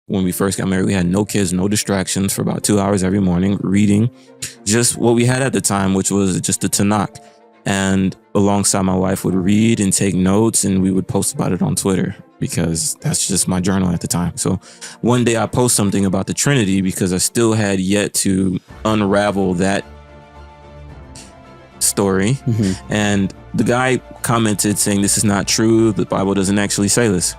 when we first got married, we had no kids, no distractions for about 2 hours every morning, reading just what we had at the time, which was just the Tanakh. And alongside, my wife would read and take notes, and we would post about it on Twitter because that's just my journal at the time. So one day I post something about the Trinity because I still had yet to unravel that story. And the guy commented saying, this is not true. The Bible doesn't actually say this.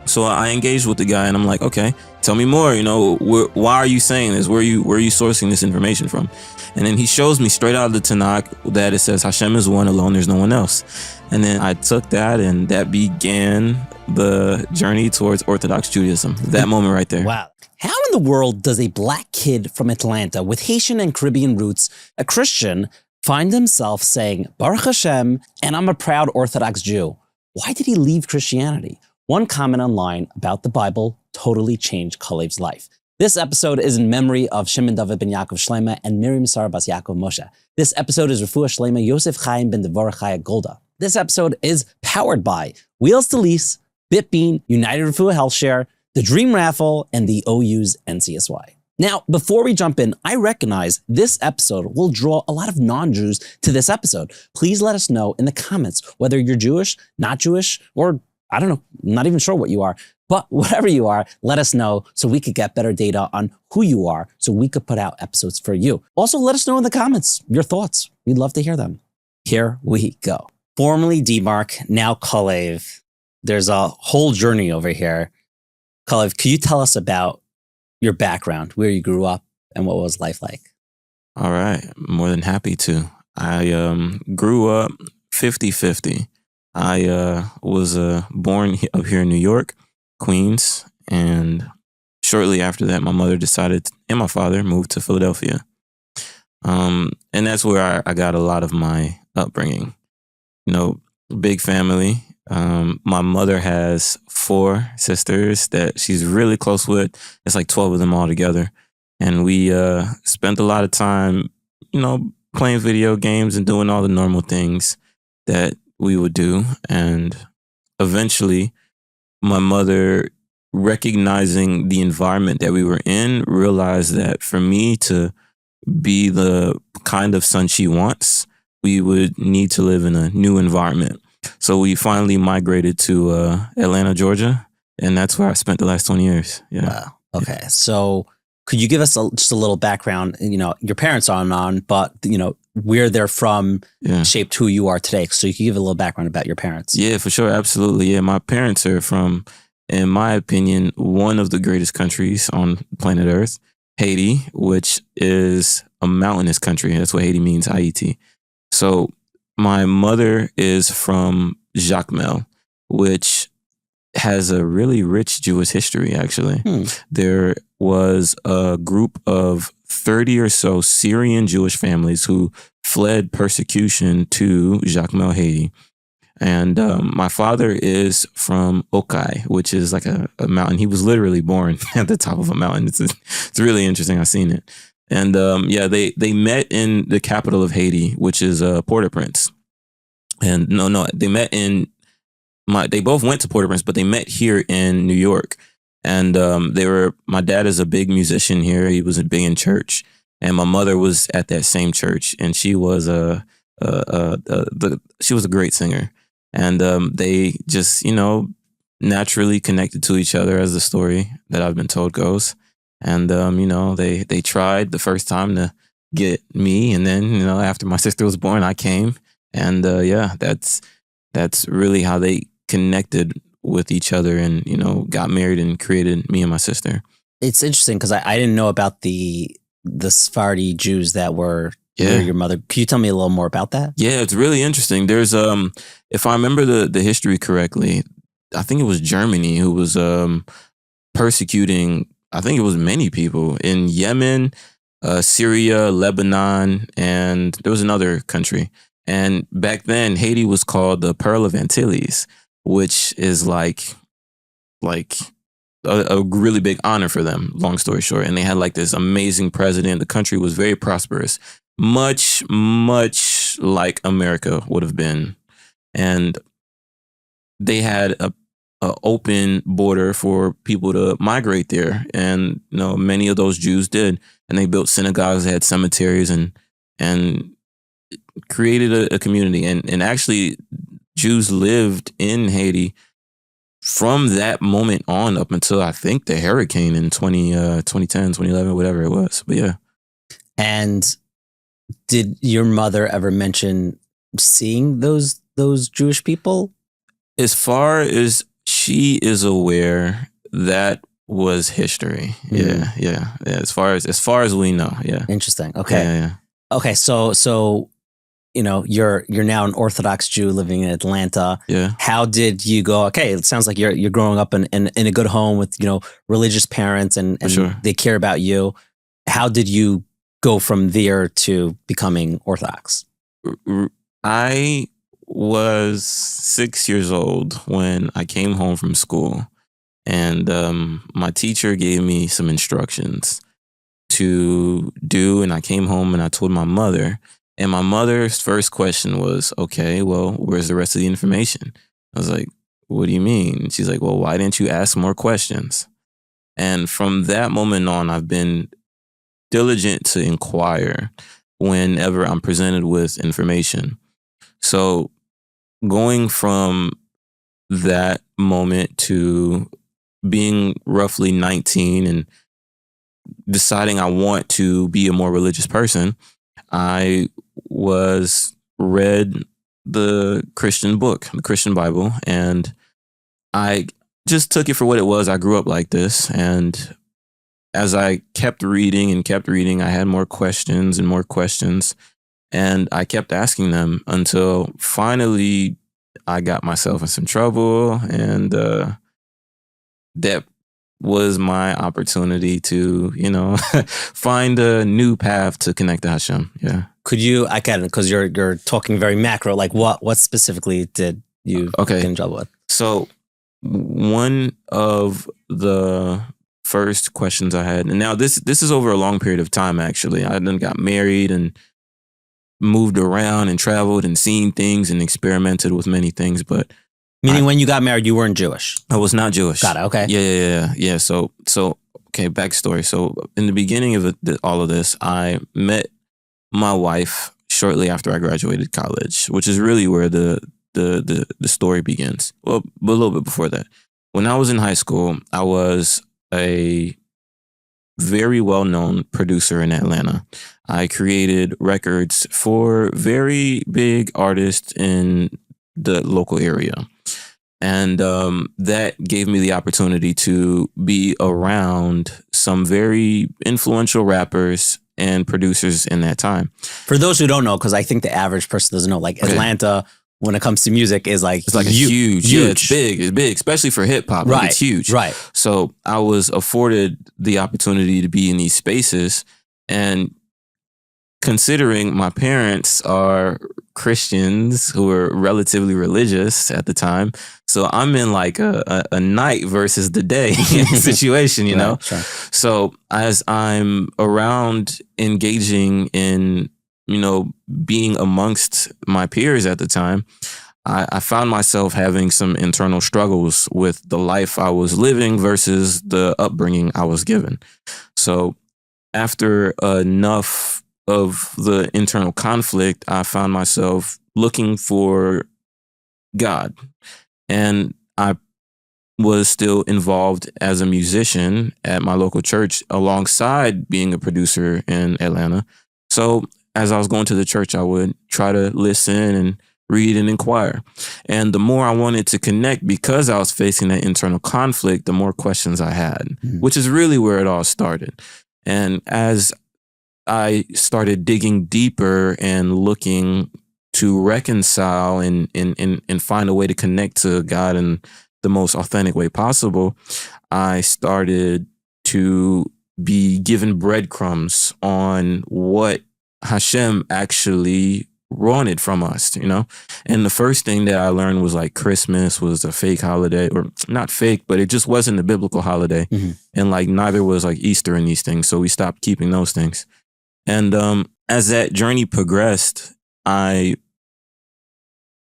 So I engaged with the guy and I'm like, okay, tell me more. Why are you saying this? Where are you sourcing this information from? And then he shows me straight out of the Tanakh that it says Hashem is one alone, there's no one else. And then I took that, and that began the journey towards Orthodox Judaism. That moment right there. Wow. How in the world does a black kid from Atlanta with Haitian and Caribbean roots, a Christian, find himself saying, Baruch Hashem, and I'm a proud Orthodox Jew? Why did he leave Christianity? One comment online about the Bible totally changed Kalev's life. This episode is in memory of Shimon David ben Yaakov Shleima and Miriam Sarah Bas Yaakov Moshe. This episode is Refuah Shleima Yosef Chaim ben Devorah Chaya Golda. This episode is powered by Wheels to Lease, BitBean, United Refuah Health Share, the Dream Raffle, and the OU's NCSY. Now, before we jump in, I recognize this episode will draw a lot of non-Jews to this episode. Please let us know in the comments whether you're Jewish, not Jewish, or I don't know, not even sure what you are. But whatever you are, let us know so we could get better data on who you are so we could put out episodes for you. Also, let us know in the comments your thoughts. We'd love to hear them. Here we go. Formerly D-Mark, now Kalev. There's a whole journey over here. Kalev, can you tell us about your background, where you grew up, and what was life like? All right. More than happy to. I grew up 50-50. I was born up here in New York, Queens, and shortly after that, my mother decided, and my father moved to Philadelphia. And that's where I got a lot of my upbringing. Big family. My mother has 4 sisters that she's really close with. It's like 12 of them all together. And we spent a lot of time, playing video games and doing all the normal things that we would do. And eventually, my mother, recognizing the environment that we were in, realized that for me to be the kind of son she wants, we would need to live in a new environment. So we finally migrated to Atlanta, Georgia, and that's where I spent the last 20 years. Yeah. Wow. Okay. So could you give us just a little background? Your parents are on, but where they're from shaped who you are today. So you could give a little background about your parents. Yeah, for sure. Absolutely. Yeah. My parents are from, in my opinion, one of the greatest countries on planet Earth, Haiti, which is a mountainous country. That's what Haiti means, Haiti. So my mother is from Jacmel, which has a really rich Jewish history, actually. There was a group of 30 or so Syrian Jewish families who fled persecution to Jacmel, Haiti. And my father is from Okai, which is like a mountain. He was literally born at the top of a mountain. It's really interesting. I've seen it. And they met in the capital of Haiti, which is Port-au-Prince. And they met they both went to Port-au-Prince, but they met here in New York. And my dad is a big musician here. He was big in church. And my mother was at that same church. And she was she was a great singer. And they just, naturally connected to each other, as the story that I've been told goes. And, they tried the first time to get me. And then, after my sister was born, I came. And that's really how they connected with each other and, got married and created me and my sister. It's interesting because I didn't know about the Sephardi Jews that were near your mother. Can you tell me a little more about that? Yeah, it's really interesting. There's, if I remember the history correctly, I think it was Germany who was persecuting, I think it was many people in Yemen, Syria, Lebanon, and there was another country. And back then, Haiti was called the Pearl of Antilles, which is like a really big honor for them, long story short. And they had like this amazing president. The country was very prosperous, much, much like America would have been. And they had a open border for people to migrate there, and many of those Jews did, and they built synagogues, they had cemeteries, and created a community, and actually Jews lived in Haiti from that moment on up until I think the hurricane in 2010, 2011, whatever it was. But yeah. And did your mother ever mention seeing those Jewish people? As far as she is aware, that was history. Yeah. As far as we know, yeah. Interesting. Okay. Yeah. Okay. So you're now an Orthodox Jew living in Atlanta. Yeah. How did you go? Okay, it sounds like you're growing up in a good home with religious parents and sure. They care about you. How did you go from there to becoming Orthodox? I was 6 years old when I came home from school, and my teacher gave me some instructions to do, and I came home and I told my mother, and my mother's first question was, okay, well, where's the rest of the information? I was like, what do you mean? She's like, well, why didn't you ask more questions? And from that moment on, I've been diligent to inquire whenever I'm presented with information. So going from that moment to being roughly 19 and deciding I want to be a more religious person, I read the Christian book, the Christian Bible, and I just took it for what it was. I grew up like this, and as I kept reading, I had more questions and more questions, and I kept asking them until finally I got myself in some trouble, and that was my opportunity to, find a new path to connect to Hashem. Yeah. Could you, I can, because you're talking very macro, like what specifically did you get in trouble with? So one of the first questions I had, and now this is over a long period of time, actually. I then got married and moved around and traveled and seen things and experimented with many things, but meaning when you got married, you weren't Jewish. I was not Jewish. Got it. Okay. Yeah. So okay, backstory. So in the beginning of all of this, I met my wife shortly after I graduated college, which is really where the story begins. Well, a little bit before that. When I was in high school, I was a very well-known producer in Atlanta. I created records for very big artists in the local area. And that gave me the opportunity to be around some very influential rappers and producers in that time. For those who don't know, because I think the average person doesn't know, like Atlanta, when it comes to music, is like it's like huge. Yeah, it's big, especially for hip hop. Right, like it's huge. Right. So I was afforded the opportunity to be in these spaces, and considering my parents are Christians who were relatively religious at the time, so I'm in like a night versus the day situation, you know? Sure. So as I'm around engaging in, being amongst my peers at the time, I found myself having some internal struggles with the life I was living versus the upbringing I was given. So after enough of the internal conflict, I found myself looking for God. And I was still involved as a musician at my local church alongside being a producer in Atlanta. So as I was going to the church, I would try to listen and read and inquire. And the more I wanted to connect, because I was facing that internal conflict, the more questions I had, which is really where it all started. And as I started digging deeper and looking to reconcile and find a way to connect to God in the most authentic way possible, I started to be given breadcrumbs on what Hashem actually wanted from us, And the first thing that I learned was like Christmas was a fake holiday, or not fake, but it just wasn't a biblical holiday. And like neither was like Easter and these things. So we stopped keeping those things. And as that journey progressed, I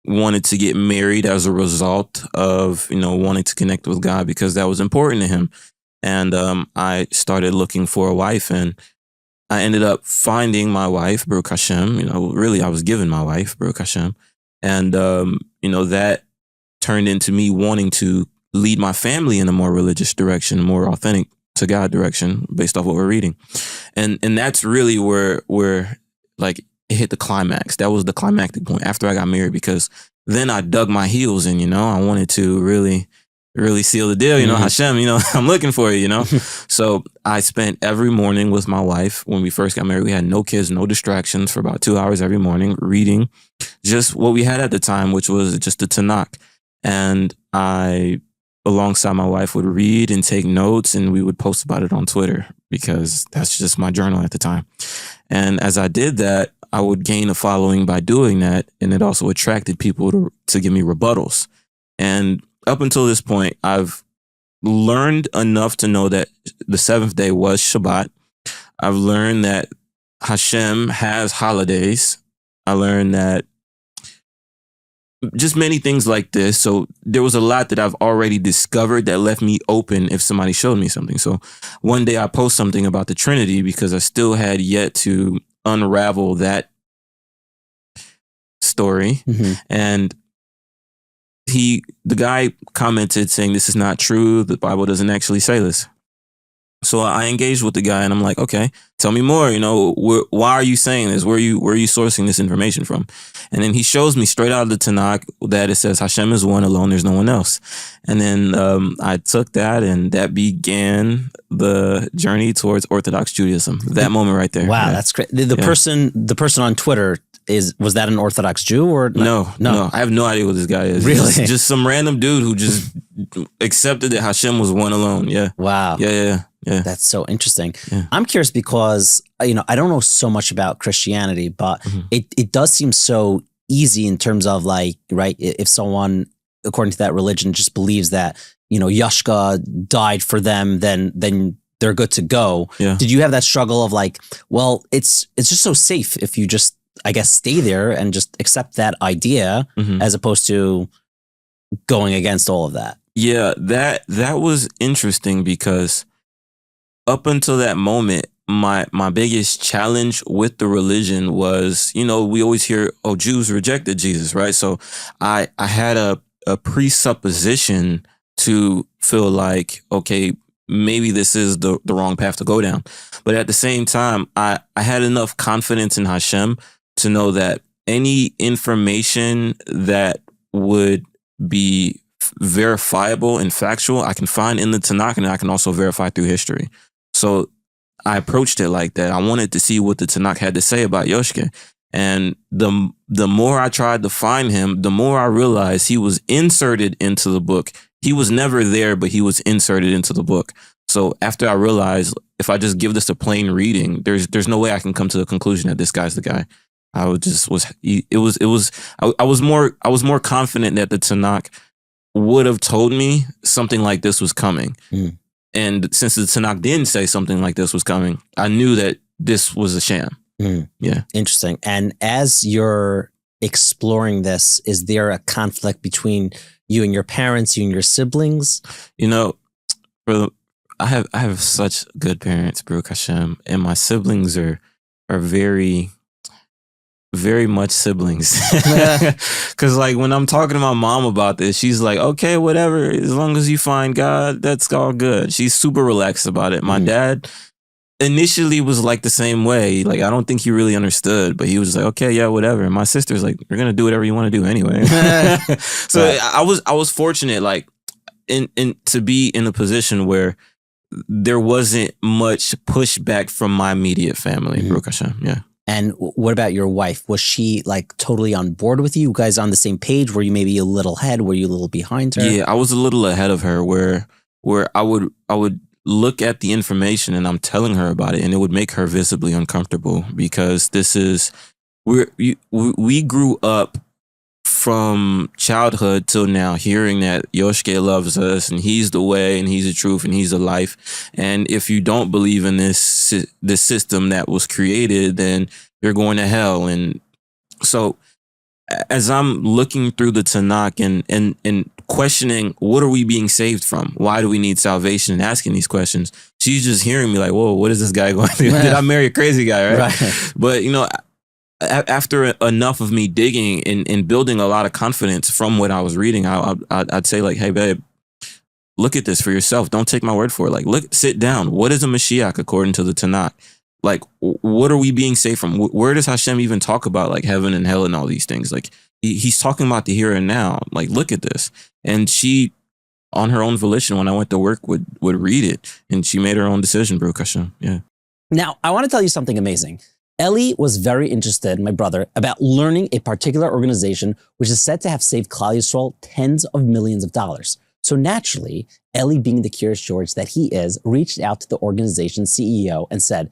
wanted to get married as a result of, wanting to connect with God because that was important to him. And I started looking for a wife, and I ended up finding my wife, Baruch Hashem. Really, I was given my wife, Baruch Hashem. And, that turned into me wanting to lead my family in a more religious direction, more authentic to God direction based off what we're reading. And that's really where like it hit the climax. That was the climactic point after I got married, because then I dug my heels in, I wanted to really seal the deal, Hashem, I'm looking for you, So I spent every morning with my wife. When we first got married, we had no kids, no distractions, for about 2 hours every morning, reading just what we had at the time, which was just the Tanakh. And I, alongside my wife, would read and take notes, and we would post about it on Twitter because that's just my journal at the time. And as I did that, I would gain a following by doing that. And it also attracted people to give me rebuttals. And up until this point, I've learned enough to know that the seventh day was Shabbat. I've learned that Hashem has holidays. I learned that just many things like this. So there was a lot that I've already discovered that left me open if somebody showed me something. So one day I post something about the Trinity because I still had yet to unravel that story. Mm-hmm. And the guy commented saying, this is not true. The Bible doesn't actually say this. So I engaged with the guy and I'm like, okay, tell me more. Why are you saying this? Where are you sourcing this information from? And then he shows me straight out of the Tanakh that it says Hashem is one alone. There's no one else. And then I took that, and that began the journey towards Orthodox Judaism. That moment right there. Wow, that's great. The person on Twitter, was that an Orthodox Jew or no? I have no idea what this guy is. Really? Just some random dude who just accepted that Hashem was one alone. Yeah. Wow. Yeah. That's so interesting. Yeah. I'm curious because, I don't know so much about Christianity, but mm-hmm. it does seem so easy in terms of like, right, if someone, according to that religion, just believes that, Yashka died for them, then they're good to go. Yeah. Did you have that struggle of like, well, it's just so safe if you just, I guess, stay there and just accept that idea mm-hmm. as opposed to going against all of that? Yeah, that was interesting because up until that moment, my biggest challenge with the religion was, we always hear, oh, Jews rejected Jesus, right? So I had a presupposition to feel like, okay, maybe this is the wrong path to go down. But at the same time, I had enough confidence in Hashem to know that any information that would be verifiable and factual, I can find in the Tanakh, and I can also verify through history. So I approached it like that. I wanted to see what the Tanakh had to say about Yoshke. And the more I tried to find him, the more I realized he was inserted into the book. He was never there, but he was inserted into the book. So after I realized, if I just give this a plain reading, there's no way I can come to the conclusion that this guy's the guy. I was more confident that the Tanakh would have told me something like this was coming. Mm. And since the Tanakh didn't say something like this was coming, I knew that this was a sham. Mm. Yeah. Interesting. And as you're exploring this, is there a conflict between you and your parents, you and your siblings? I have such good parents, Baruch Hashem, and my siblings are very, very much siblings. Because like when I'm talking to my mom about this, she's like, okay, whatever, as long as you find God, that's all good. She's super relaxed about it. My dad initially was like the same way. Like, I don't think he really understood, but he was like, okay, yeah, whatever. And my sister's like, you're going to do whatever you want to do anyway. So right. I was fortunate, like, in to be in a position where there wasn't much pushback from my immediate family, Baruch Hashem, yeah. And what about your wife? Was she like totally on board with you? You guys on the same page? Were you maybe a little ahead? Were you a little behind her? Yeah, I was a little ahead of her where I would look at the information and I'm telling her about it, and it would make her visibly uncomfortable because we grew up from childhood till now hearing that Yoshke loves us and he's the way and he's the truth and he's the life. And if you don't believe in this system that was created, then you're going to hell. And so as I'm looking through the Tanakh and questioning, what are we being saved from? Why do we need salvation? And asking these questions, she's just hearing me like, whoa, what is this guy going through? Did I marry a crazy guy? Right. But, after enough of me digging and building a lot of confidence from what I was reading, I'd say like, hey, babe, look at this for yourself. Don't take my word for it. Like, sit down. What is a Mashiach according to the Tanakh? Like, what are we being saved from? Where does Hashem even talk about like heaven and hell and all these things? Like, he's talking about the here and now. Like, look at this. And she, on her own volition, when I went to work, would read it, and she made her own decision. Baruch Hashem. Yeah. Now, I want to tell you something amazing. Eli was very interested, my brother, about learning a particular organization which is said to have saved Klal Yisrael tens of millions of dollars. So naturally, Eli, being the curious George that he is, reached out to the organization's CEO and said,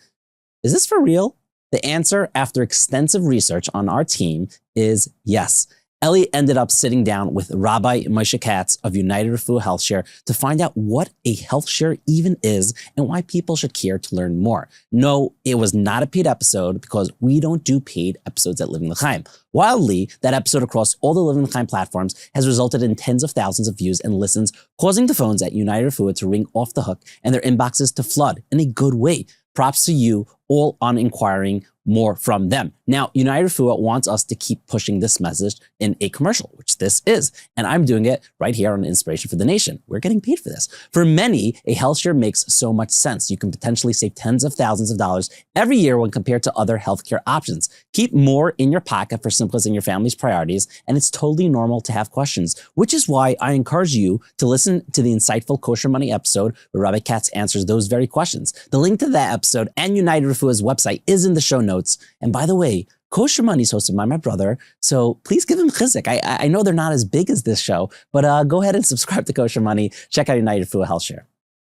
is this for real? The answer, after extensive research on our team, is yes. Eli ended up sitting down with Rabbi Moshe Katz of United Refuah Health Share to find out what a health share even is and why people should care to learn more. No, it was not a paid episode because we don't do paid episodes at Living L'Chaim. Wildly, that episode across all the Living L'Chaim platforms has resulted in tens of thousands of views and listens, causing the phones at United Refuah to ring off the hook and their inboxes to flood in a good way. Props to you all on inquiring more from them. Now, United Refuah wants us to keep pushing this message in a commercial, which this is. And I'm doing it right here on Inspiration for the Nation. We're getting paid for this. For many, a health share makes so much sense. You can potentially save tens of thousands of dollars every year when compared to other healthcare options. Keep more in your pocket for simplicity and your family's priorities. And it's totally normal to have questions, which is why I encourage you to listen to the insightful Kosher Money episode where Rabbi Katz answers those very questions. The link to that episode and United Refuah's website is in the show notes. And by the way, Kosher Money is hosted by my brother, so please give him chizuk. I know they're not as big as this show, but go ahead and subscribe to Kosher Money. Check out United Refuah Health Share.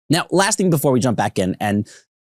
Now, last thing before we jump back in, and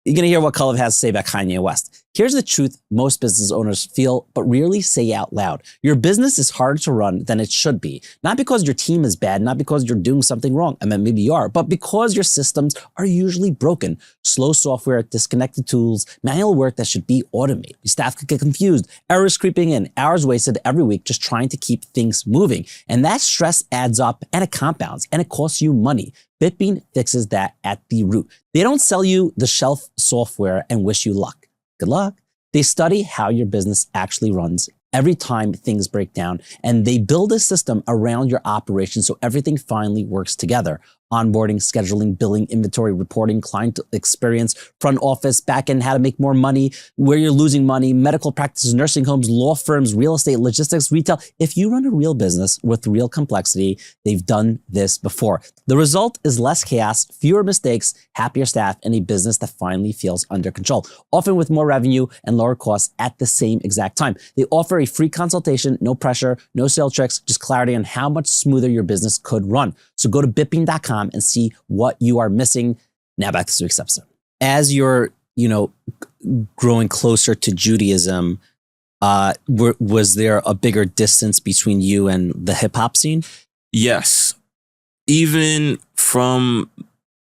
you're going to hear what Kalev has to say about Kanye West. Here's the truth most business owners feel, but rarely say out loud. Your business is harder to run than it should be. Not because your team is bad, not because you're doing something wrong. I mean, maybe you are, but because your systems are usually broken. Slow software, disconnected tools, manual work that should be automated. Your staff could get confused, errors creeping in, hours wasted every week just trying to keep things moving. And that stress adds up and it compounds and it costs you money. Bitbean fixes that at the root. They don't sell you the shelf software and wish you luck. Good luck. They study how your business actually runs every time things break down, and they build a system around your operation so everything finally works together. Onboarding, scheduling, billing, inventory, reporting, client experience, front office, back end, how to make more money, where you're losing money, medical practices, nursing homes, law firms, real estate, logistics, retail. If you run a real business with real complexity, they've done this before. The result is less chaos, fewer mistakes, happier staff, and a business that finally feels under control, often with more revenue and lower costs at the same exact time. They offer a free consultation, no pressure, no sales tricks, just clarity on how much smoother your business could run. So go to bitbean.com and see what you are missing. Now back to this week's episode. As you're, growing closer to Judaism, was there a bigger distance between you and the hip hop scene? Yes. Even from,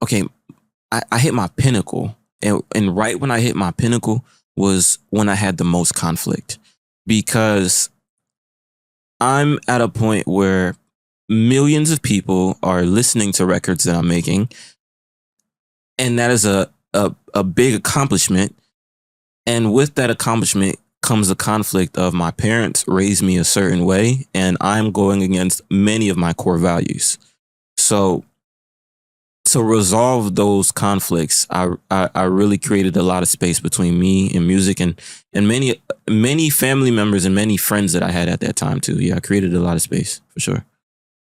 I hit my pinnacle. And right when I hit my pinnacle was when I had the most conflict. Because I'm at a point where millions of people are listening to records that I'm making. And that is a big accomplishment. And with that accomplishment comes the conflict of my parents raised me a certain way, and I'm going against many of my core values. So to resolve those conflicts, I really created a lot of space between me and music and many family members and many friends that I had at that time too. Yeah, I created a lot of space for sure.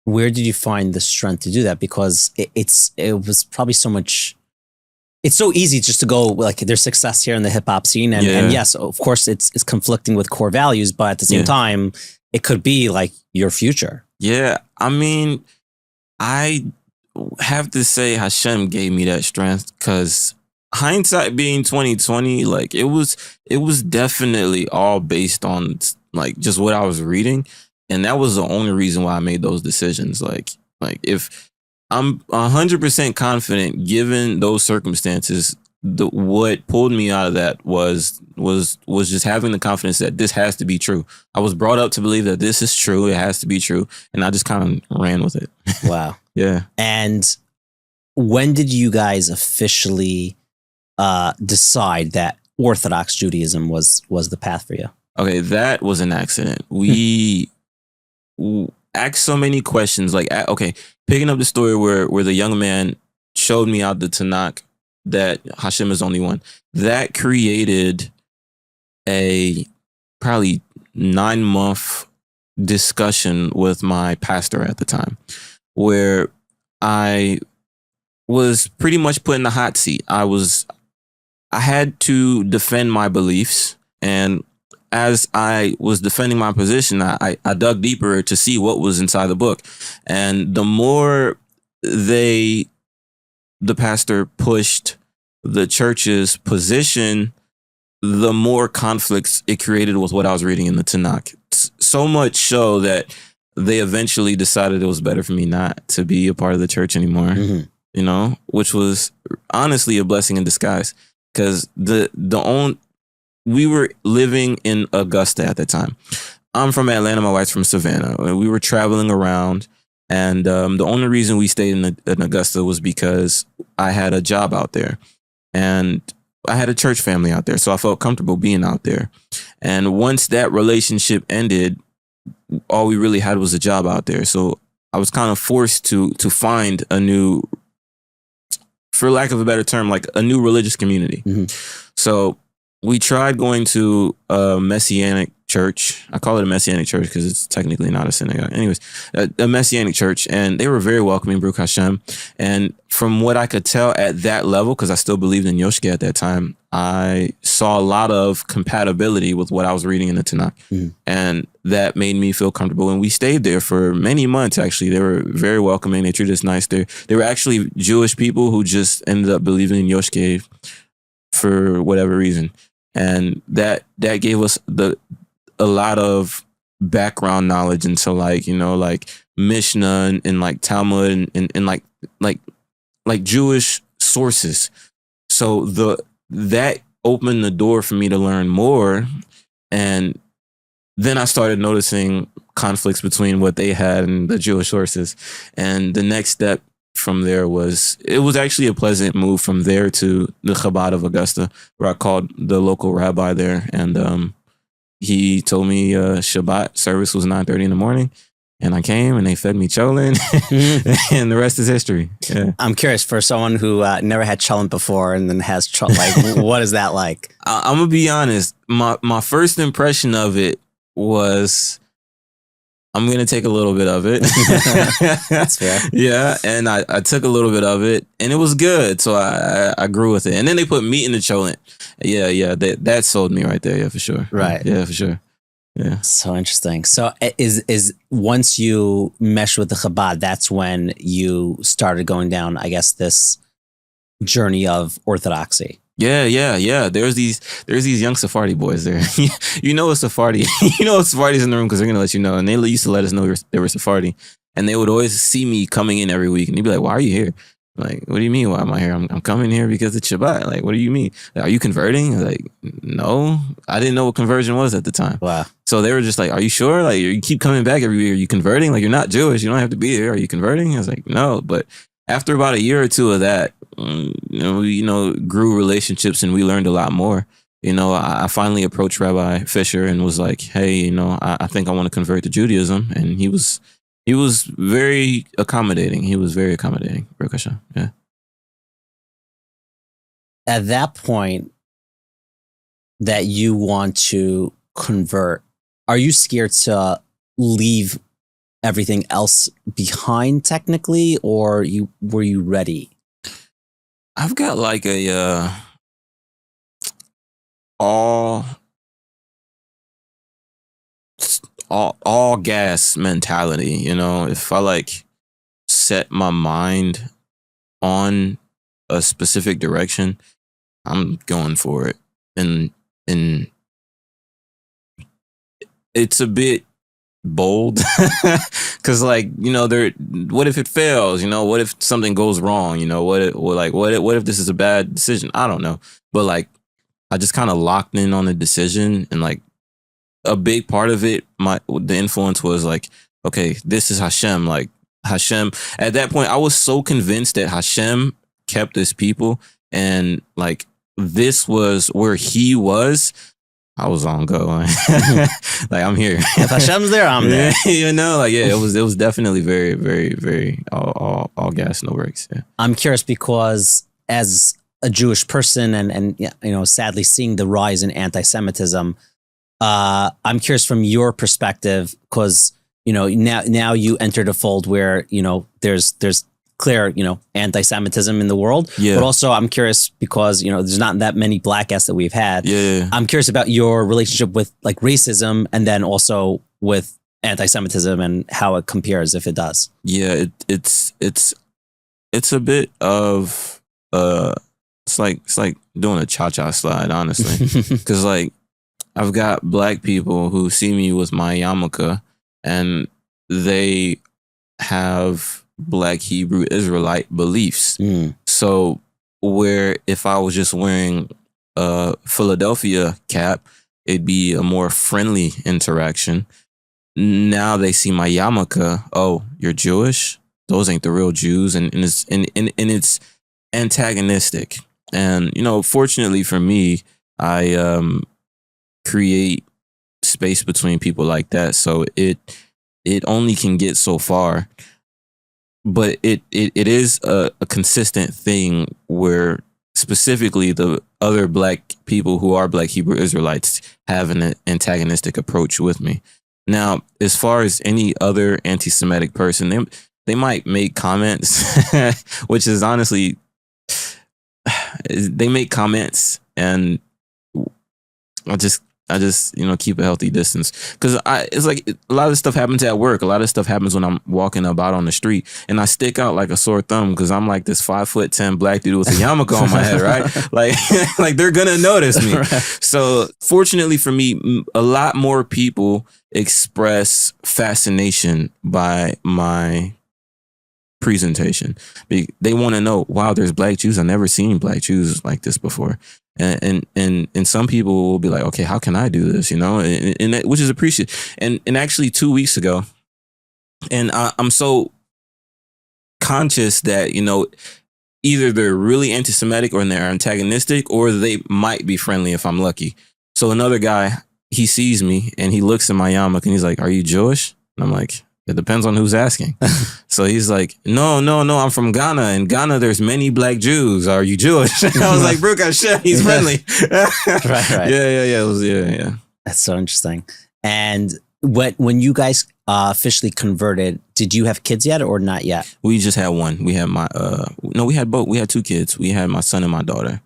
Where did you find the strength to do that? Because it was probably so much. It's so easy just to go like there's success here in the hip hop scene, and yes, of course, it's conflicting with core values, but at the same time, it could be like your future. Yeah, I mean, I have to say Hashem gave me that strength because hindsight being 2020, like it was definitely all based on like just what I was reading. And that was the only reason why I made those decisions. Like if I'm 100% confident, given those circumstances, what pulled me out of that was just having the confidence that this has to be true. I was brought up to believe that this is true. It has to be true, and I just kind of ran with it. Wow. Yeah. And when did you guys officially decide that Orthodox Judaism was the path for you? Okay, that was an accident. We asked so many questions. Like, okay, picking up the story where the young man showed me out the Tanakh that Hashem is only one. That created a probably 9-month discussion with my pastor at the time, where I was pretty much put in the hot seat. I had to defend my beliefs, and as I was defending my position, I dug deeper to see what was inside the book. And the more the pastor pushed the church's position, the more conflicts it created with what I was reading in the Tanakh. So much so that they eventually decided it was better for me not to be a part of the church anymore, you know, which was honestly a blessing in disguise, because we were living in Augusta at the time. I'm from Atlanta. My wife's from Savannah. We were traveling around, and the only reason we stayed in Augusta was because I had a job out there, and I had a church family out there, so I felt comfortable being out there. And once that relationship ended, all we really had was a job out there. So I was kind of forced to find a new, for lack of a better term, like a new religious community. So we tried going to a Messianic church. I call it a Messianic church because it's technically not a synagogue. Anyways, a Messianic church, and they were very welcoming, Baruch Hashem. And from what I could tell at that level, because I still believed in Yoshke at that time, I saw a lot of compatibility with what I was reading in the Tanakh. And that made me feel comfortable. And we stayed there for many months, actually. They were very welcoming. They treated us nice there. They were actually Jewish people who just ended up believing in Yoshke for whatever reason. And that gave us a lot of background knowledge into, like, you know, like Mishnah and like Talmud and like Jewish sources. So that opened the door for me to learn more. And then I started noticing conflicts between what they had and the Jewish sources. And the next step from there was actually a pleasant move from there to the Chabad of Augusta, where I called the local rabbi there, and he told me Shabbat service was 9:30 in the morning, and I came and they fed me cholent, and the rest is history. Yeah. I'm curious, for someone who never had cholent before and then has cholent, like, what is that like? I'm gonna be honest. My first impression of it was, I'm going to take a little bit of it. That's fair. Yeah. And I took a little bit of it, and it was good. So I grew with it. And then they put meat in the cholent. Yeah. That sold me right there. Yeah, for sure. Right. Yeah, for sure. Yeah. So interesting. So is once you mesh with the Chabad, that's when you started going down, I guess, this journey of orthodoxy. Yeah. There's these young Sephardi boys there. You know a Sephardi. You know a Sephardi's in the room because they're gonna let you know. And they used to let us know they were Sephardi. And they would always see me coming in every week, and they'd be like, "Why are you here?" Like, "What do you mean? Why am I here? I'm coming here because it's Shabbat." Like, "What do you mean? Like, are you converting?" I was like, "No, I didn't know what conversion was at the time." Wow. So they were just like, "Are you sure? Like, you keep coming back every year. Are you converting? Like, you're not Jewish. You don't have to be here. Are you converting?" I was like, "No." But after about a year or two of that, we grew relationships, and we learned a lot more. I finally approached Rabbi Fisher and was like, "Hey, I think I want to convert to Judaism," and he was very accommodating. He was very accommodating. Baruch Hashem. Yeah. At that point that you want to convert, are you scared to leave everything else behind technically, or were you ready? I've got like a all gas mentality. If I like set my mind on a specific direction, I'm going for it. And it's a bit bold because like there, what if it fails, what if something goes wrong, what if this is a bad decision, I don't know, but like I just kind of locked in on the decision, and like a big part of it, the influence was like, okay, this is Hashem. Like Hashem, at that point I was so convinced that Hashem kept his people, and like this was where he was. I was on go. Like I'm here. If Hashem's there, I'm there. Like yeah, it was definitely very, very, very all gas, no brakes. Yeah. I'm curious because as a Jewish person and sadly seeing the rise in anti-Semitism, I'm curious from your perspective because now you enter the fold where there's clear anti-Semitism in the world, but also I'm curious because there's not that many black guests that we've had. I'm curious about your relationship with like racism and then also with anti-Semitism and how it compares, if it does. It's a bit of it's like doing a cha-cha slide, honestly, because like I've got black people who see me with my yarmulke and they have Black Hebrew Israelite beliefs. So where if I was just wearing a Philadelphia cap, it'd be a more friendly interaction. Now they see my yarmulke. Oh, you're Jewish? Those ain't the real Jews, and it's antagonistic. And fortunately for me, I create space between people like that, so it only can get so far. But it is a consistent thing where specifically the other black people who are Black Hebrew Israelites have an antagonistic approach with me. Now, as far as any other anti-Semitic person, they might make comments, which is honestly, they make comments, and I just keep a healthy distance, because it's like a lot of stuff happens at work. A lot of stuff happens when I'm walking about on the street, and I stick out like a sore thumb because I'm like this 5'10" black dude with a yarmulke on my head, right? Like they're gonna notice me. Right. So fortunately for me, a lot more people express fascination by my presentation. They want to know, wow, there's black Jews. I've never seen black Jews like this before. And some people will be like, okay, how can I do this? And that, which is appreciated. And actually 2 weeks ago, and I'm so conscious that, either they're really anti-Semitic or they're antagonistic, or they might be friendly if I'm lucky. So another guy, he sees me and he looks at my yarmulke and he's like, are you Jewish? And I'm like, it depends on who's asking. So he's like, no, I'm from Ghana. In Ghana, there's many black Jews. Are you Jewish? I was like, Brooke, he's friendly. Right. Yeah. That's so interesting. And when you guys officially converted, did you have kids yet or not yet? We just had one. We had we had both. We had two kids. We had my son and my daughter.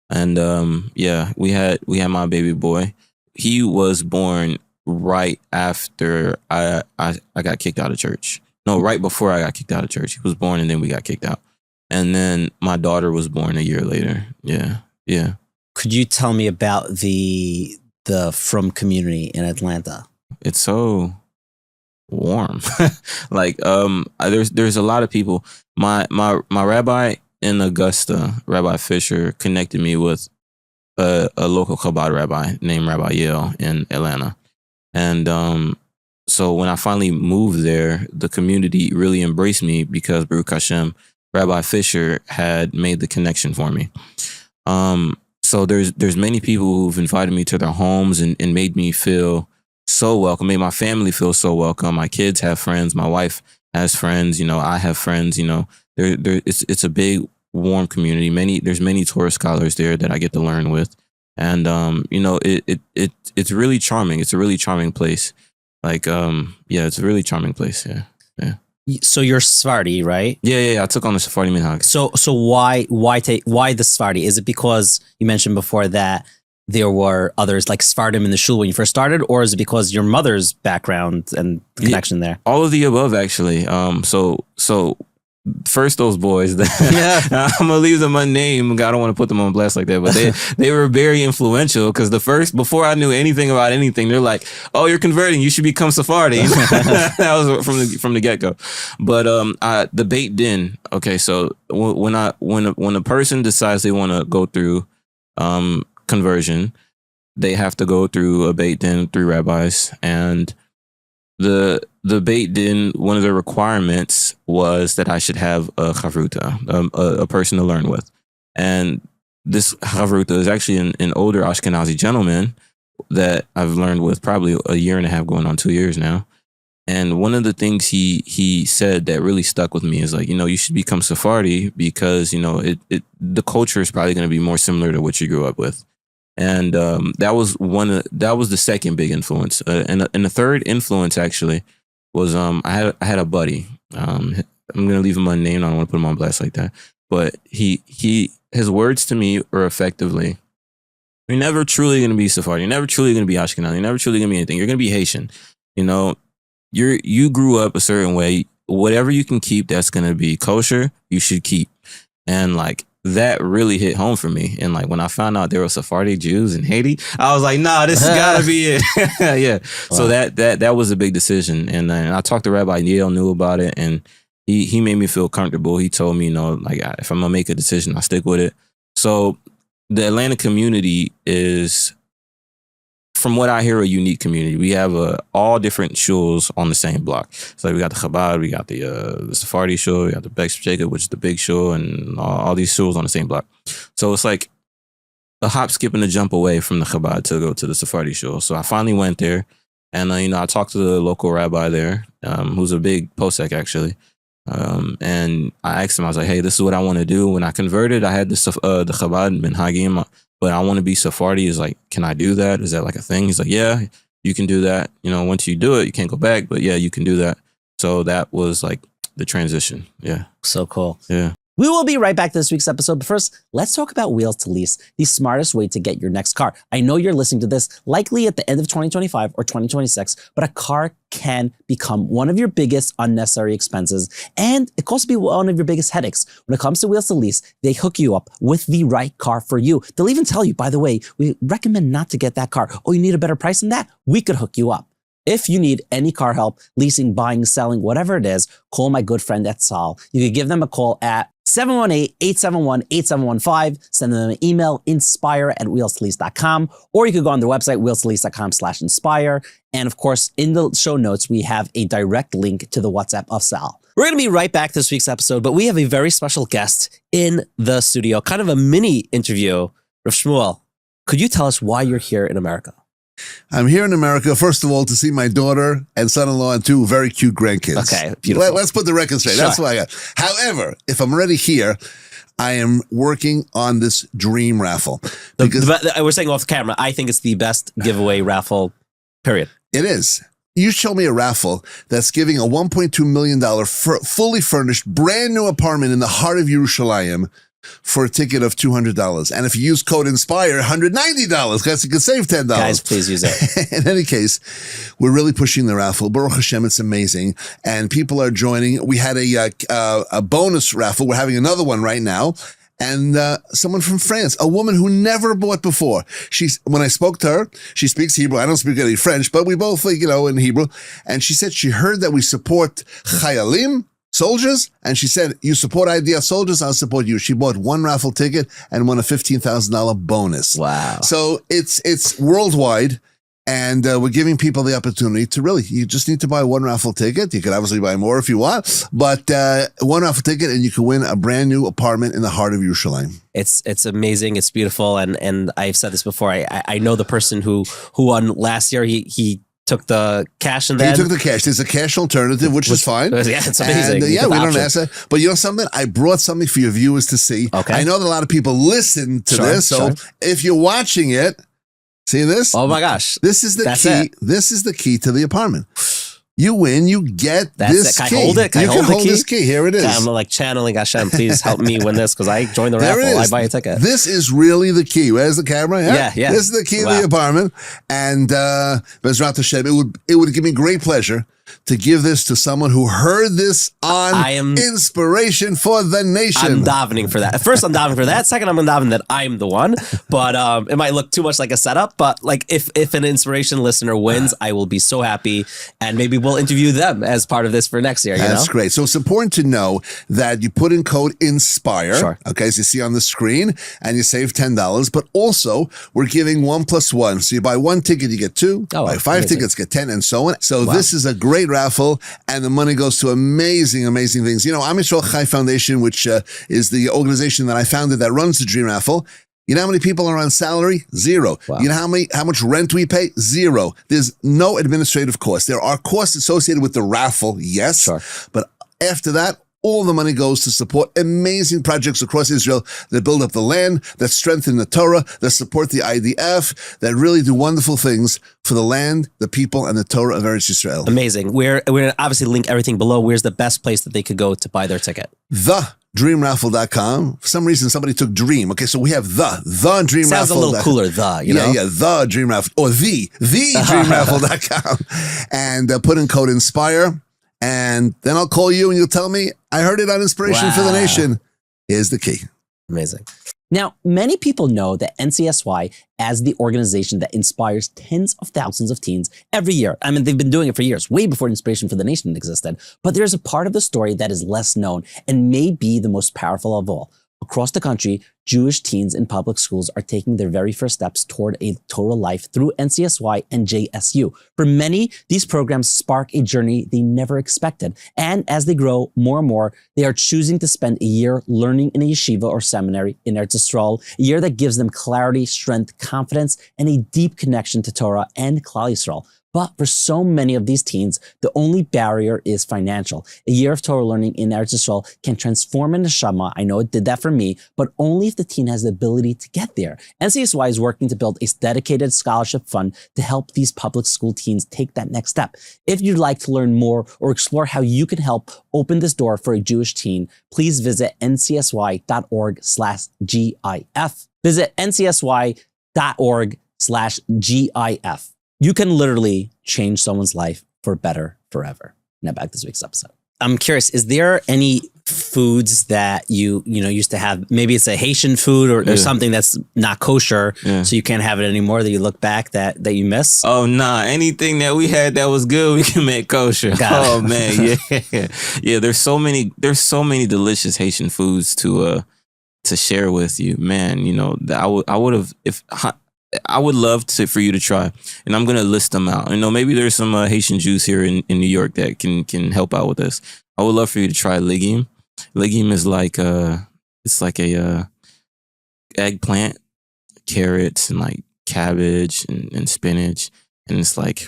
And we had my baby boy. He was born right after I got kicked out of church. No, right before I got kicked out of church. He was born and then we got kicked out. And then my daughter was born a year later. Yeah. Could you tell me about the Frum community in Atlanta? It's so warm. Like there's a lot of people. My rabbi in Augusta, Rabbi Fisher, connected me with a local Chabad rabbi named Rabbi Yale in Atlanta. And so when I finally moved there, the community really embraced me because Baruch Hashem, Rabbi Fisher had made the connection for me. So there's many people who've invited me to their homes and made me feel so welcome, made my family feel so welcome. My kids have friends. My wife has friends. I have friends. It's a big, warm community. There's many Torah scholars there that I get to learn with. And, it's really charming. It's a really charming place. Like, it's a really charming place. Yeah. So you're Sephardi, right? Yeah. I took on the Sephardi minhag. So why the Sephardi? Is it because you mentioned before that there were others like Sephardim in the shul when you first started, or is it because your mother's background and connection there? All of the above, actually. So first those boys, I'm gonna leave them unnamed. I don't want to put them on blast like that, but they were very influential because before I knew anything about anything, they're like, "Oh, you're converting. You should become Sephardi." That was from the get go. But the Beit Din. Okay, so when a person decides they want to go through conversion, they have to go through a Beit Din, 3 rabbis, and the Beit Din, one of the requirements was that I should have a chavruta, a person to learn with. And this chavruta is actually an older Ashkenazi gentleman that I've learned with probably a year and a half, going on 2 years now. And one of the things he said that really stuck with me is like, you should become Sephardi because, the culture is probably going to be more similar to what you grew up with. And that was the second big influence. And the third influence actually was I had a buddy. I'm gonna leave him unnamed. I don't want to put him on blast like that. But his words to me were effectively, "You're never truly gonna be Sephardi. You're never truly gonna be Ashkenazi. You're never truly gonna be anything. You're gonna be Haitian. You grew up a certain way. Whatever you can keep that's gonna be kosher, you should keep." And like that really hit home for me. And like when I found out there were Sephardi Jews in Haiti, I was like, nah, this has gotta be it. Yeah. Wow. So that was a big decision. And then I talked to Rabbi Yale, knew about it, and he made me feel comfortable. He told me, like if I'm gonna make a decision, I'll stick with it. So the Atlanta community is, from what I hear, a unique community. We have all different shuls on the same block. So we got the Chabad, we got the Sephardi shul, we got the Bex Jacob, which is the big shul, and all these shuls on the same block. So it's like a hop, skip, and a jump away from the Chabad to go to the Sephardi shul. So I finally went there, and I talked to the local rabbi there, who's a big posek actually. And I asked him, I was like, "Hey, this is what I want to do." When I converted, I had the Chabad Ben Hagim, but I want to be Sephardi. Is like, can I do that? Is that like a thing? He's like, "Yeah, you can do that. Once you do it, you can't go back, but yeah, you can do that." So that was like the transition. Yeah. So cool. Yeah. We will be right back to this week's episode, but first, let's talk about Wheels to Lease, the smartest way to get your next car. I know you're listening to this likely at the end of 2025 or 2026, but a car can become one of your biggest unnecessary expenses, and it can also be one of your biggest headaches. When it comes to Wheels to Lease, they hook you up with the right car for you. They'll even tell you, by the way, we recommend not to get that car. Oh, you need a better price than that? We could hook you up. If you need any car help, leasing, buying, selling, whatever it is, call my good friend at Sal. You could give them a call at 718-871-8715. Send them an email, inspire@wheelstolease.com, or you could go on their website, wheelstolease.com/inspire. And of course, in the show notes, we have a direct link to the WhatsApp of Sal. We're going to be right back this week's episode, but we have a very special guest in the studio, kind of a mini interview. Rav Shmuel, could you tell us why you're here in America? I'm here in America, first of all, to see my daughter and son-in-law and 2 very cute grandkids. Okay, beautiful. Let's put the record straight. Sure. That's why I got. However, if I'm already here, I am working on this dream raffle. We're saying off camera, I think it's the best giveaway raffle, period. It is. You show me a raffle that's giving a $1.2 million fully furnished, brand new apartment in the heart of Yerushalayim for a ticket of $200. And if you use code INSPIRE, $190, because you can save $10. Guys, please use it. In any case, we're really pushing the raffle. Baruch Hashem, it's amazing. And people are joining. We had a bonus raffle. We're having another one right now. And someone from France, a woman who never bought before. When I spoke to her, she speaks Hebrew. I don't speak any French, but we both, in Hebrew. And she said she heard that we support Chayalim, soldiers, and she said, "You support IDF soldiers, I'll support you." She bought 1 raffle ticket and won a $15,000 bonus. Wow. So it's worldwide, and we're giving people the opportunity to you just need to buy 1 raffle ticket. You could obviously buy more if you want, but 1 raffle ticket and you can win a brand new apartment in the heart of Yerushalayim. It's amazing. It's beautiful. And I've said this before. I know the person who won last year. He took the cash and then... He took the cash. There's a cash alternative, which is fine. Yeah, it's amazing. And, we don't ask that. But you know something? I brought something for your viewers to see. Okay. I know that a lot of people listen to this, so if you're watching it, see this? Oh my gosh. This is the key. It. This is the key to the apartment. You win, you get That's this it. key. Can I hold it? Can you I hold can hold the key? this key. Here it is. I'm like channeling Hashem. Please help me win this because I joined the There raffle. it I is. buy a ticket. This is really the key. Where's the camera? Yeah. This is the key to the apartment. And Bezrat Hashem, it would give me great pleasure to give this to someone who heard this on Inspiration for the Nation. I'm davening for that. First, I'm davening for that. Second, I'm davening that I'm the one. But it might look too much like a setup. But like, if an Inspiration listener wins, I will be so happy, and maybe we'll interview them as part of this for next year. That's great. So it's important to know that you put in code INSPIRE. Sure. Okay, as you see on the screen, and you save $10. But also, we're giving 1 + 1. So you buy 1 ticket, you get 2. Buy 5 tickets, get 10, and so on. So this is a great raffle, and the money goes to amazing, amazing things. You know, Am Yisrael Chai Foundation, which is the organization that I founded that runs the Dream Raffle. You know how many people are on salary? 0. Wow. You know how much rent we pay? 0. There's no administrative costs. There are costs associated with the raffle, yes. Sure. But after that, all the money goes to support amazing projects across Israel that build up the land, that strengthen the Torah, that support the IDF, that really do wonderful things for the land, the people, and the Torah of Eretz Yisrael. Amazing. We're going to obviously link everything below. Where's the best place that they could go to buy their ticket? TheDreamRaffle.com. For some reason, somebody took Dream. Okay, so we have the Dream Sounds Raffle. a little cooler, you know? Yeah, the Dream Raffle, or the DreamRaffle.com. And put in code INSPIRE. And then I'll call you and you'll tell me, I heard it on Inspiration for the Nation. Is the key. Amazing. Now, many people know that NCSY as the organization that inspires tens of thousands of teens every year. I mean, they've been doing it for years, way before Inspiration for the Nation existed. But there's a part of the story that is less known and may be the most powerful of all. Across the country, Jewish teens in public schools are taking their very first steps toward a Torah life through NCSY and JSU. For many, these programs spark a journey they never expected. And as they grow more and more, they are choosing to spend a year learning in a yeshiva or seminary in Eretz Yisrael, a year that gives them clarity, strength, confidence, and a deep connection to Torah and Klal Yisrael. But for so many of these teens, the only barrier is financial. A year of Torah learning in Eretz Yisrael can transform a neshama. I know it did that for me, but only if the teen has the ability to get there. NCSY is working to build a dedicated scholarship fund to help these public school teens take that next step. If you'd like to learn more or explore how you can help open this door for a Jewish teen, please visit ncsy.org/GIF. Visit ncsy.org/GIF. You can literally change someone's life for better forever. Now back to this week's episode. I'm curious, is there any foods that you used to have? Maybe it's a Haitian food or something that's not kosher, so you can't have it anymore, that you look back that you miss? Oh, nah. Anything that we had that was good, we can make kosher. Oh, man. Yeah. Yeah, there's so many delicious Haitian foods to share with you. Man, you know, I would have, I would love for you to try, and I'm gonna list them out. You know, maybe there's some Haitian Jews here in New York that can help out with this. I would love for you to try legume. Legume is like it's like a eggplant, carrots, and like cabbage and spinach, and it's like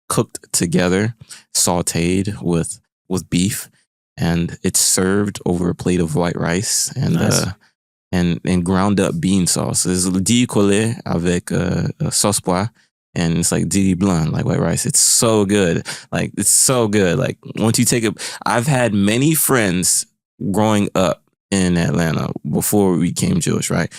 cooked together, sautéed with beef, and it's served over a plate of white rice and Nice. and ground up bean sauce. It's di collé avec sauce pois, and it's like di blanc, like white rice. It's so good. Like, it's so good. Like, once you take it, I've had many friends growing up in Atlanta before we became Jewish, right?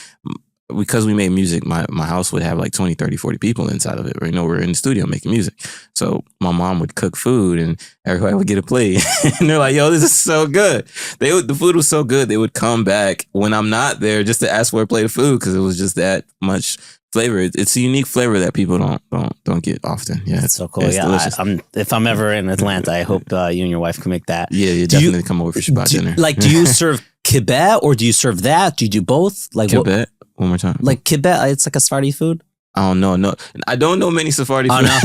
Because we made music, my house would have like 20, 30, 40 people inside of it. Right? You know, we're in the studio making music. So my mom would cook food and everybody would get a plate. And they're like, yo, this is so good. The food was so good. They would come back when I'm not there just to ask for a plate of food because it was just that much flavor. It's a unique flavor that people don't get often. Yeah, It's so cool. It's Yeah, delicious. if I'm ever in Atlanta, I hope you and your wife can make that. Yeah, you definitely come over for Shabbat dinner. Do you serve kibbeh or do you serve that? Do you do both? Like Kibbeh? One more time. Like kibbeh, it's like a Sephardi food. I don't know. No, I don't know many Sephardi food. No.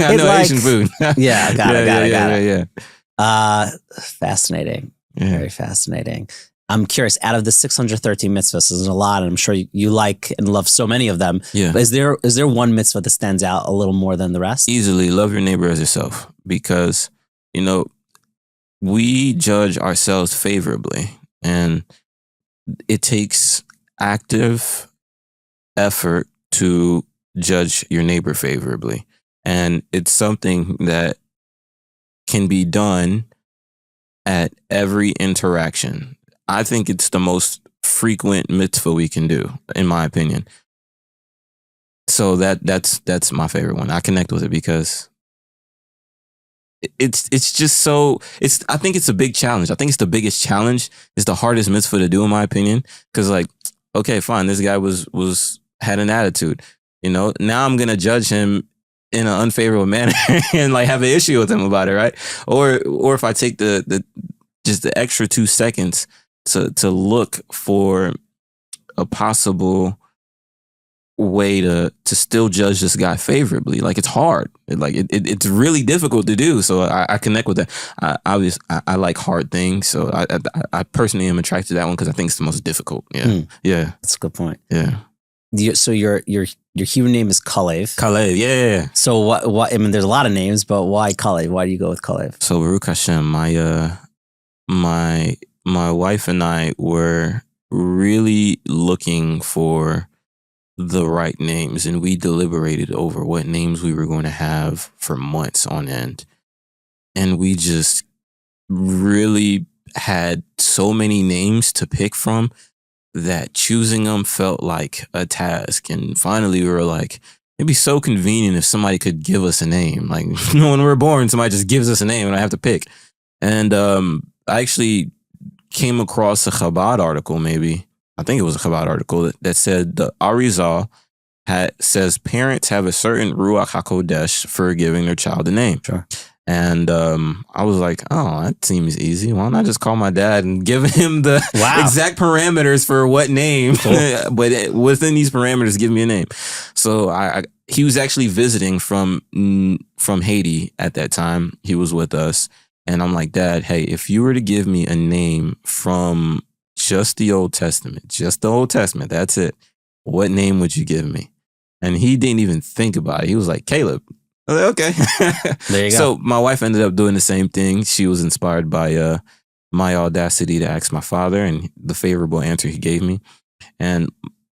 I know Asian food. Yeah, got it. Yeah. Fascinating. Very fascinating. I'm curious, out of the 613 mitzvahs, there's a lot, and I'm sure you like and love so many of them. Yeah. But is there one mitzvah that stands out a little more than the rest? Easily love your neighbor as yourself, because, you know, we judge ourselves favorably, and it takes active effort to judge your neighbor favorably. And it's something that can be done at every interaction. I think it's the most frequent mitzvah we can do, in my opinion. So that's my favorite one. I connect with it because it's just so I think it's a big challenge. I think it's the biggest challenge. It's the hardest mitzvah to do in my opinion. Cause like, okay, fine. This guy had an attitude, now I'm going to judge him in an unfavorable manner and like have an issue with him about it. Right. Or if I take just the extra 2 seconds to look for a possible way to still judge this guy favorably. Like it's hard. It's really difficult to do. So I connect with that. I like hard things. So I personally am attracted to that one because I think it's the most difficult. Yeah. Yeah. That's a good point. Yeah. So your Hebrew name is Kalev. Kalev, yeah. So what? I mean, there's a lot of names, but why Kalev? Why do you go with Kalev? So Baruch Hashem, my wife and I were really looking for the right names, and we deliberated over what names we were going to have for months on end. And we just really had so many names to pick from that choosing them felt like a task. And finally we were like, it'd be so convenient if somebody could give us a name. Like when we're born, somebody just gives us a name and I have to pick. And I actually came across a Chabad article, maybe. I think it was a Chabad article that said the Arizal says parents have a certain Ruach HaKodesh for giving their child a name. Sure. And I was like, oh, that seems easy. Why don't I just call my dad and give him the exact parameters for what name? Cool. But within these parameters, give me a name. So he was actually visiting from Haiti at that time. He was with us. And I'm like, Dad, hey, if you were to give me a name from just the Old Testament, that's it. What name would you give me? And he didn't even think about it. He was like, Caleb. I was like, okay. There you go. So my wife ended up doing the same thing. She was inspired by my audacity to ask my father and the favorable answer he gave me. And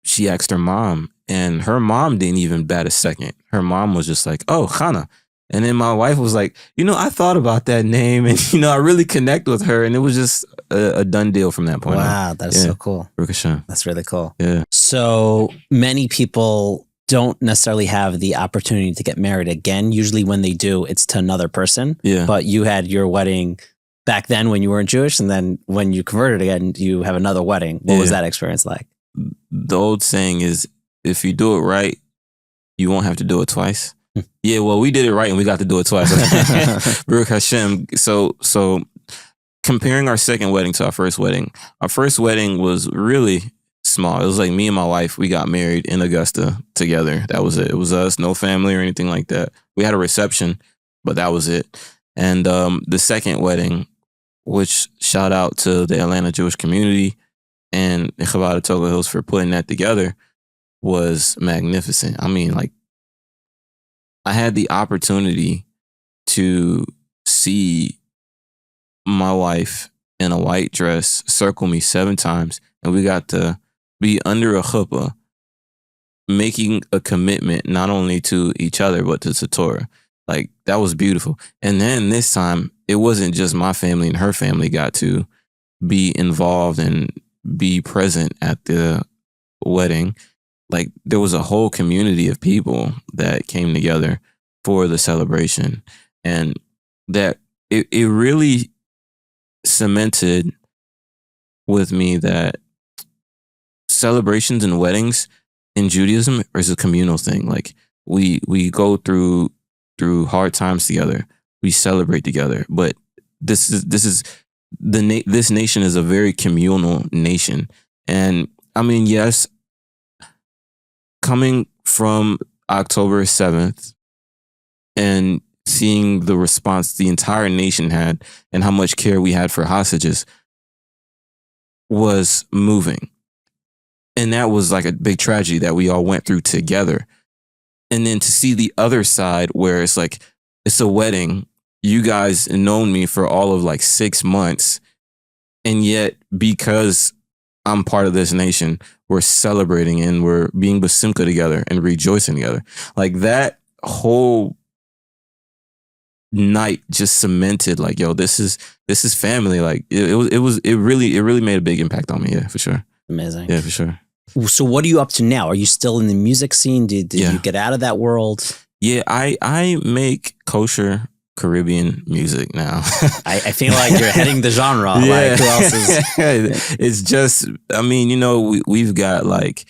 she asked her mom, and her mom didn't even bat a second. Her mom was just like, oh, Chana. And then my wife was like, I thought about that name and, I really connect with her. And it was just a done deal from that point on. Wow, that's so cool. That's really cool. Yeah. So many people don't necessarily have the opportunity to get married again. Usually when they do, it's to another person. Yeah. But you had your wedding back then when you weren't Jewish. And then when you converted again, you have another wedding. What was that experience like? The old saying is, if you do it right, you won't have to do it twice. Yeah, well, we did it right and we got to do it twice. Baruch Hashem. So comparing our second wedding to our first wedding was really small. It was like me and my wife, we got married in Augusta together. That was it. It was us, no family or anything like that. We had a reception, but that was it. And the second wedding, which shout out to the Atlanta Jewish community and Chabad of Togo Hills for putting that together, was magnificent. I mean, like, I had the opportunity to see my wife in a white dress circle me 7 times, and we got to be under a chuppah, making a commitment not only to each other, but to the Torah. Like, that was beautiful. And then this time, it wasn't just my family and her family got to be involved and be present at the wedding. Like, there was a whole community of people that came together for the celebration. And that it really cemented with me that celebrations and weddings in Judaism is a communal thing. Like, we go through hard times together. We celebrate together. But this nation is a very communal nation. And I mean, yes, coming from October 7th and seeing the response the entire nation had and how much care we had for hostages was moving. And that was like a big tragedy that we all went through together. And then to see the other side where it's like, it's a wedding. You guys known me for all of like 6 months. And yet, because I'm part of this nation, we're celebrating and we're being basimka together and rejoicing together. Like, that whole night just cemented, like, yo, this is family. Like, it really made a big impact on me. Yeah, for sure. Amazing. Yeah, for sure. So what are you up to now? Are you still in the music scene? Did you get out of that world? Yeah, I make kosher Caribbean music now. I feel like you're heading the genre. Like, who else is? It's just, I mean, we've got like,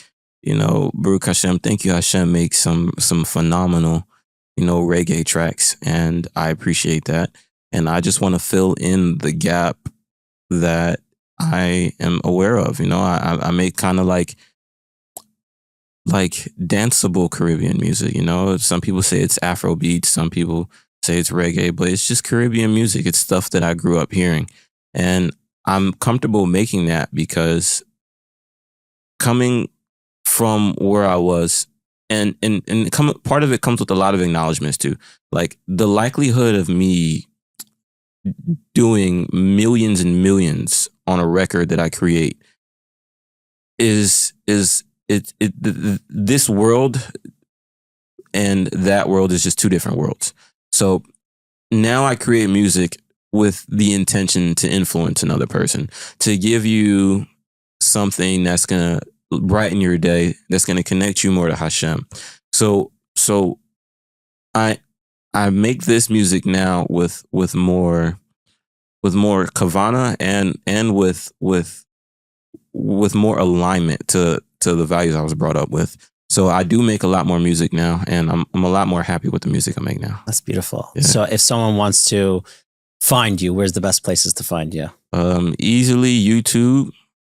Baruch Hashem, thank you Hashem, makes some phenomenal, reggae tracks, and I appreciate that. And I just want to fill in the gap that I am aware of. I make kind of like danceable Caribbean music. Some people say it's Afro beats, some people say it's reggae, but it's just Caribbean music. It's stuff that I grew up hearing, and I'm comfortable making that because coming from where I was, and part of it comes with a lot of acknowledgments too. Like the likelihood of me doing millions and millions on a record that I create is this world and that world is just two different worlds. So now I create music with the intention to influence another person, to give you something that's going to brighten your day, that's going to connect you more to Hashem. So I make this music now with more kavana and with more alignment to the values I was brought up with. So I do make a lot more music now, and I'm a lot more happy with the music I make now. That's beautiful. Yeah. So if someone wants to find you, where's the best places to find you? Easily YouTube,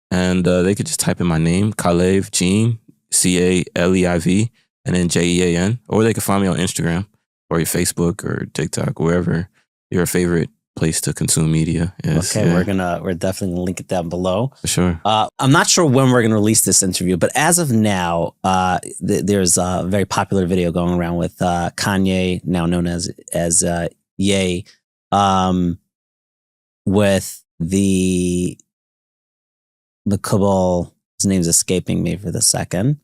and they could just type in my name, Kalev Jean, Caleiv, and then Jean, or they could find me on Instagram or your Facebook or TikTok, wherever your favorite place to consume media is. Okay, yeah. We're definitely gonna link it down below. For sure. I'm not sure when we're gonna release this interview, but as of now, there's a very popular video going around with Kanye, now known as Ye, with the Kabul. His name's escaping me for the second.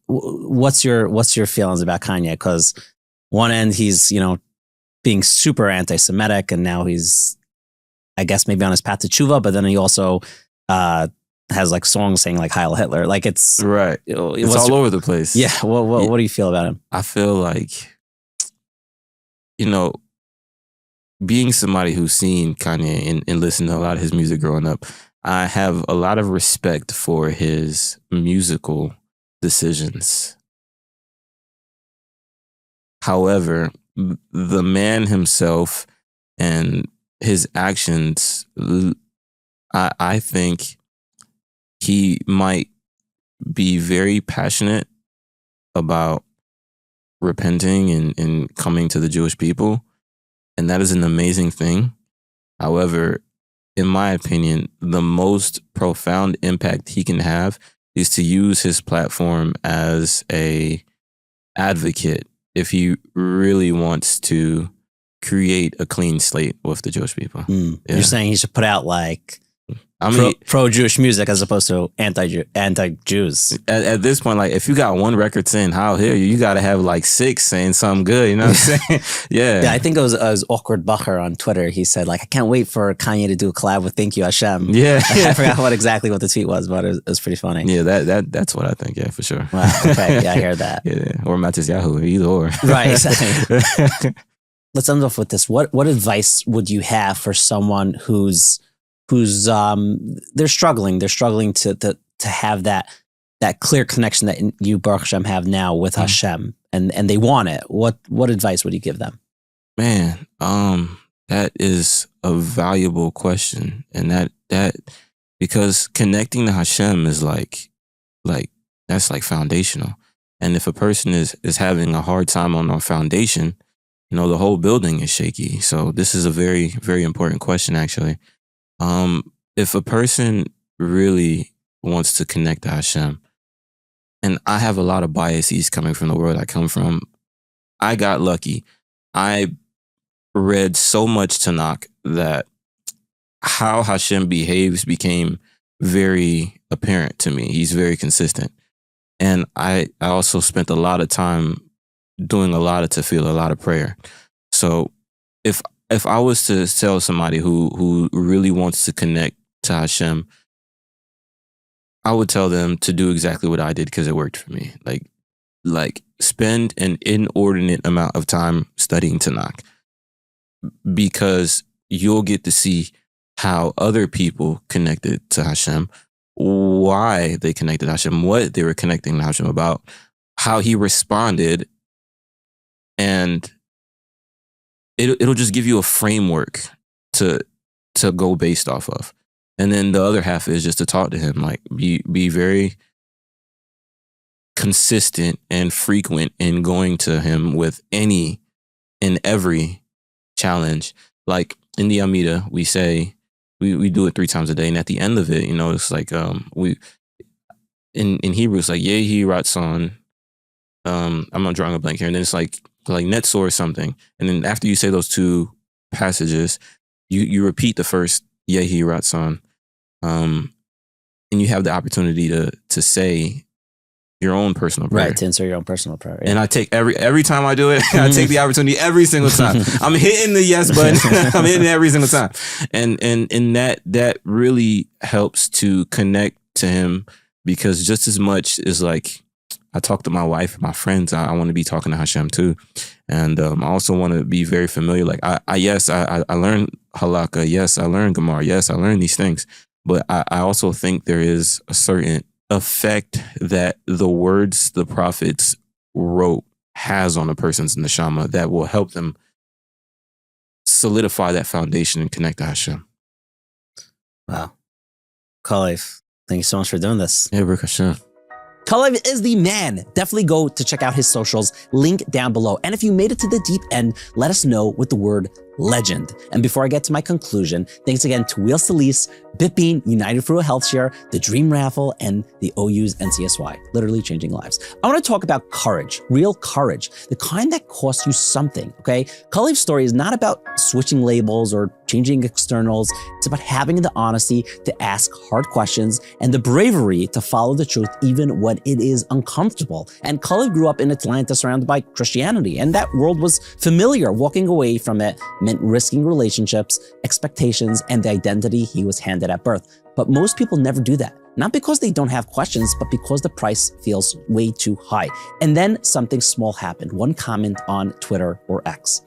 What's your feelings about Kanye? Because one end he's being super anti-Semitic, and now he's, I guess, maybe on his path to tshuva, but then he also has like songs saying like Heil Hitler. Like it's right. It's all over the place. Yeah. What do you feel about him? I feel like, being somebody who's seen Kanye and listened to a lot of his music growing up, I have a lot of respect for his musical decisions. However, the man himself and his actions, I think he might be very passionate about repenting and coming to the Jewish people. And that is an amazing thing. However, in my opinion, the most profound impact he can have is to use his platform as a advocate if he really wants to create a clean slate with the Jewish people. Yeah. You're saying he should put out like mean, pro-Jewish music as opposed to anti-Jews. At this point, like if you got one record saying "How Hear You," you got to have like 6 saying something good. You know what I'm saying? Yeah. I think it was Awkward Bacher on Twitter. He said like, I can't wait for Kanye to do a collab with Thank You Hashem. Yeah. I forgot exactly what the tweet was, but it was pretty funny. Yeah, that's what I think. Yeah, for sure. Wow. Okay. Yeah, I hear that. Yeah, or Matis Yahoo, either or. Right. Exactly. Let's end off with this. What advice would you have for someone who's they're struggling to have that clear connection that you, Baruch Hashem, have now with Hashem, and they want it? What advice would you give them? Man, that is a valuable question, and that because connecting to Hashem is like that's like foundational. And if a person is having a hard time on our foundation, the whole building is shaky. So this is a very, very important question, actually. If a person really wants to connect to Hashem, and I have a lot of biases coming from the world I come from, I got lucky. I read so much Tanakh that how Hashem behaves became very apparent to me. He's very consistent. And I also spent a lot of time doing a lot of tefillah, a lot of prayer. So if I was to tell somebody who really wants to connect to Hashem, I would tell them to do exactly what I did because it worked for me. Like spend an inordinate amount of time studying Tanakh. because you'll get to see how other people connected to Hashem, why they connected to Hashem, what they were connecting to Hashem about, how he responded, and it'll just give you a framework to go based off of. And then the other half is just to talk to him, like be very consistent and frequent in going to him with any and every challenge. Like in the Amida, we say we do it 3 times a day, and at the end of it, it's like we in Hebrew it's like Yehi Ratzon. I'm not drawing a blank here, and then it's like Netzor or something, and then after you say those 2 passages, you repeat the first Yehi Ratzon, and you have the opportunity to say your own personal prayer. Right, to insert your own personal prayer. Yeah. And I take every time I do it, I take the opportunity every single time. I'm hitting the yes button. I'm hitting it every single time. And that really helps to connect to him, because just as much as like I talk to my wife and my friends, I want to be talking to Hashem too. And I also want to be very familiar. Like I learned halakha. Yes, I learned Gemara. Yes, I learned these things. But I also think there is a certain effect that the words the prophets wrote has on a person's neshama that will help them solidify that foundation and connect to Hashem. Wow. Kalev, thank you so much for doing this. Yeah, Baruch Hashem. Kalev is the man. Definitely go to check out his socials, link down below. And if you made it to the deep end, let us know with the word legend. And before I get to my conclusion, thanks again to Wheels to Lease, Bitbean, United for a Health Share, the Dream Raffle, and the OU's NCSY, literally changing lives. I want to talk about courage, real courage, the kind that costs you something, okay? Kalev's story is not about switching labels or changing externals. It's about having the honesty to ask hard questions and the bravery to follow the truth even when it is uncomfortable. And Kalev grew up in Atlanta surrounded by Christianity, and that world was familiar. Walking away from it meant risking relationships, expectations, and the identity he was handed at birth. But most people never do that. Not because they don't have questions, but because the price feels way too high. And then something small happened. One comment on Twitter or X.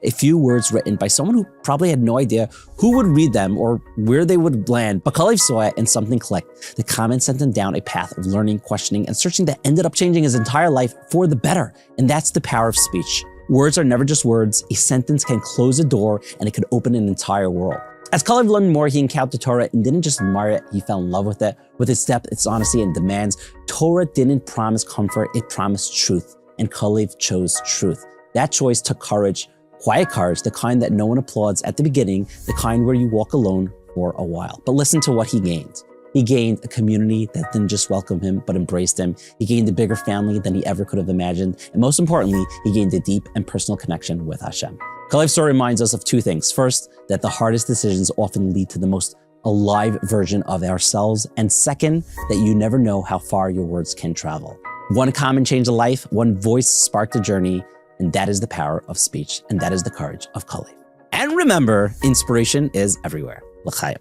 A few words written by someone who probably had no idea who would read them or where they would land. But Kalev saw it and something clicked. The comment sent him down a path of learning, questioning, and searching that ended up changing his entire life for the better. And that's the power of speech. Words are never just words. A sentence can close a door and it could open an entire world. As Kalev learned more, he encountered Torah and didn't just admire it, he fell in love with it. With its depth, its honesty, and demands, Torah didn't promise comfort, it promised truth. And Kalev chose truth. That choice took courage, quiet courage, the kind that no one applauds at the beginning, the kind where you walk alone for a while. But listen to what he gained. He gained a community that didn't just welcome him, but embraced him. He gained a bigger family than he ever could have imagined. And most importantly, he gained a deep and personal connection with Hashem. Kalev's story reminds us of 2 things. First, that the hardest decisions often lead to the most alive version of ourselves. And second, that you never know how far your words can travel. One comment changed a life, one voice sparked a journey, and that is the power of speech, and that is the courage of Kalev. And remember, inspiration is everywhere. L'chaim.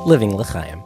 Living L'chaim.